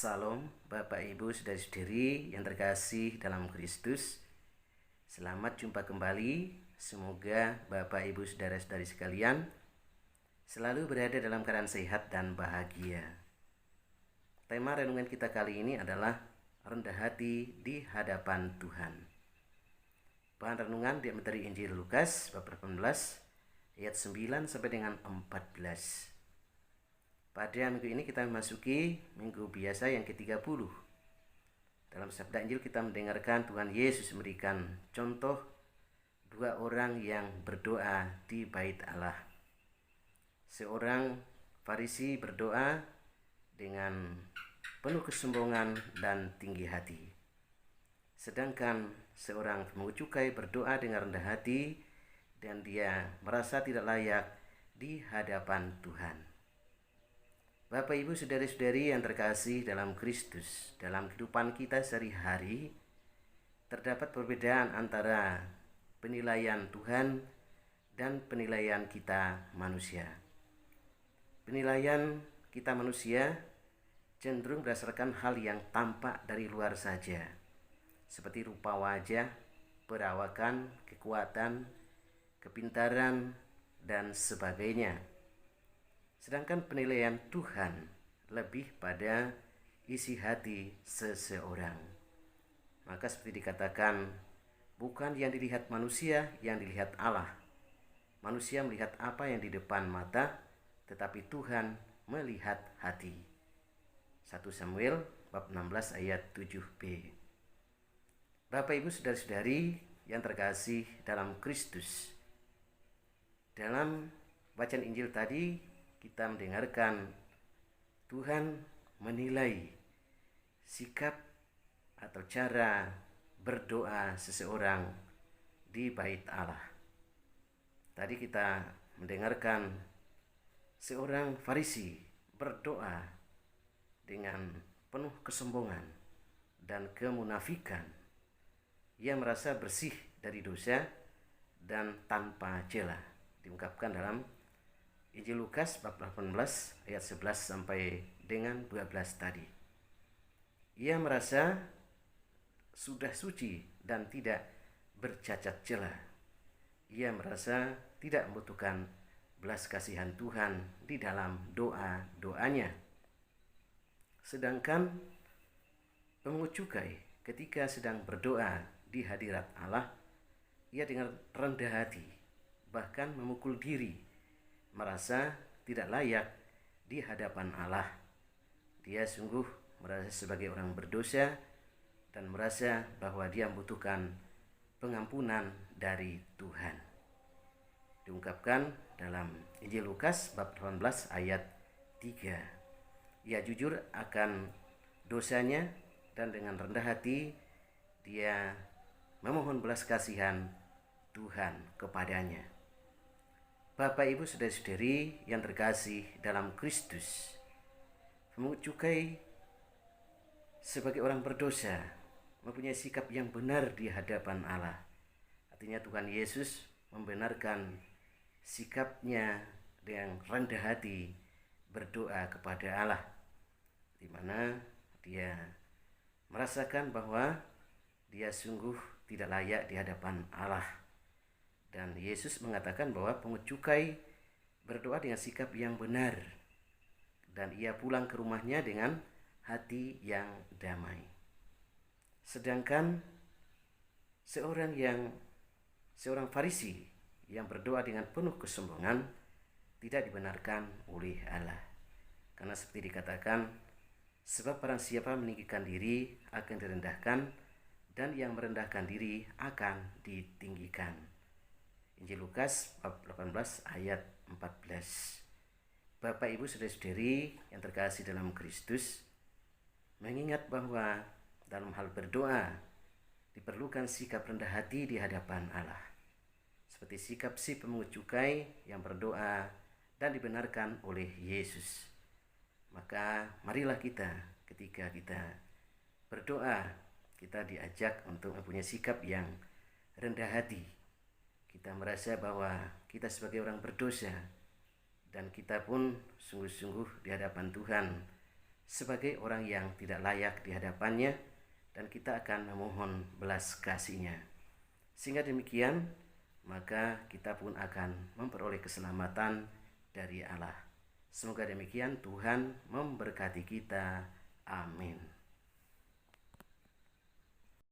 Salam Bapak Ibu Saudara-saudari yang terkasih dalam Kristus. Selamat jumpa kembali. Semoga Bapak Ibu Saudara-saudari sekalian selalu berada dalam keadaan sehat dan bahagia. Tema renungan kita kali ini adalah rendah hati di hadapan Tuhan. Bahan renungan diambil dari Injil Lukas bab 18 ayat 9 sampai dengan 14. Pada minggu ini kita memasuki minggu biasa yang ke-30. Dalam sabda Injil kita mendengarkan Tuhan Yesus memberikan contoh dua orang yang berdoa di bait Allah. Seorang Farisi berdoa dengan penuh kesombongan dan tinggi hati. Sedangkan seorang pemungut cukai berdoa dengan rendah hati dan dia merasa tidak layak di hadapan Tuhan. Bapak Ibu Saudara-saudari yang terkasih dalam Kristus, dalam kehidupan kita sehari-hari terdapat perbedaan antara penilaian Tuhan dan penilaian kita manusia. Penilaian kita manusia cenderung berdasarkan hal yang tampak dari luar saja, seperti rupa wajah, perawakan, kekuatan, kepintaran, dan sebagainya. Sedangkan penilaian Tuhan lebih pada isi hati seseorang. Maka seperti dikatakan, bukan yang dilihat manusia yang dilihat Allah. Manusia melihat apa yang di depan mata, tetapi Tuhan melihat hati. 1 Samuel bab 16 ayat 7b. Bapak Ibu Saudara-saudari yang terkasih dalam Kristus, dalam bacaan Injil tadi kita mendengarkan Tuhan menilai sikap atau cara berdoa seseorang di bait Allah. Tadi kita mendengarkan seorang Farisi berdoa dengan penuh kesombongan dan kemunafikan. Ia merasa bersih dari dosa dan tanpa celah. Diungkapkan dalam Injil Lukas bab 18 ayat 11 sampai dengan 12 tadi. Ia merasa sudah suci dan tidak bercacat celah. Ia merasa tidak membutuhkan belas kasihan Tuhan di dalam doa-doanya. Sedangkan pemungut cukai ketika sedang berdoa di hadirat Allah, ia dengan rendah hati bahkan memukul diri, merasa tidak layak di hadapan Allah. Dia sungguh merasa sebagai orang berdosa dan merasa bahwa dia membutuhkan pengampunan dari Tuhan. Diungkapkan dalam Injil Lukas bab 18 ayat 3. Ia jujur akan dosanya dan dengan rendah hati dia memohon belas kasihan Tuhan kepadanya. Bapak Ibu Saudara-saudari yang terkasih dalam Kristus, pemungut cukai sebagai orang berdosa mempunyai sikap yang benar di hadapan Allah. Artinya Tuhan Yesus membenarkan sikapnya dengan rendah hati berdoa kepada Allah, di mana dia merasakan bahwa dia sungguh tidak layak di hadapan Allah. Dan Yesus mengatakan bahwa pemungut cukai berdoa dengan sikap yang benar dan ia pulang ke rumahnya dengan hati yang damai. Sedangkan seorang Farisi yang berdoa dengan penuh kesombongan tidak dibenarkan oleh Allah. Karena seperti dikatakan, sebab barang siapa meninggikan diri akan direndahkan dan yang merendahkan diri akan ditinggikan. Injil Lukas bab 18 ayat 14. Bapak Ibu Saudara-saudari yang terkasih dalam Kristus, mengingat bahwa dalam hal berdoa diperlukan sikap rendah hati di hadapan Allah, seperti sikap si pemungut cukai yang berdoa dan dibenarkan oleh Yesus. Maka marilah kita ketika kita berdoa, kita diajak untuk mempunyai sikap yang rendah hati. Kita merasa bahwa kita sebagai orang berdosa dan kita pun sungguh-sungguh di hadapan Tuhan sebagai orang yang tidak layak di hadapannya, dan kita akan memohon belas kasih-Nya. Sehingga demikian, maka kita pun akan memperoleh keselamatan dari Allah. Semoga demikian, Tuhan memberkati kita. Amin.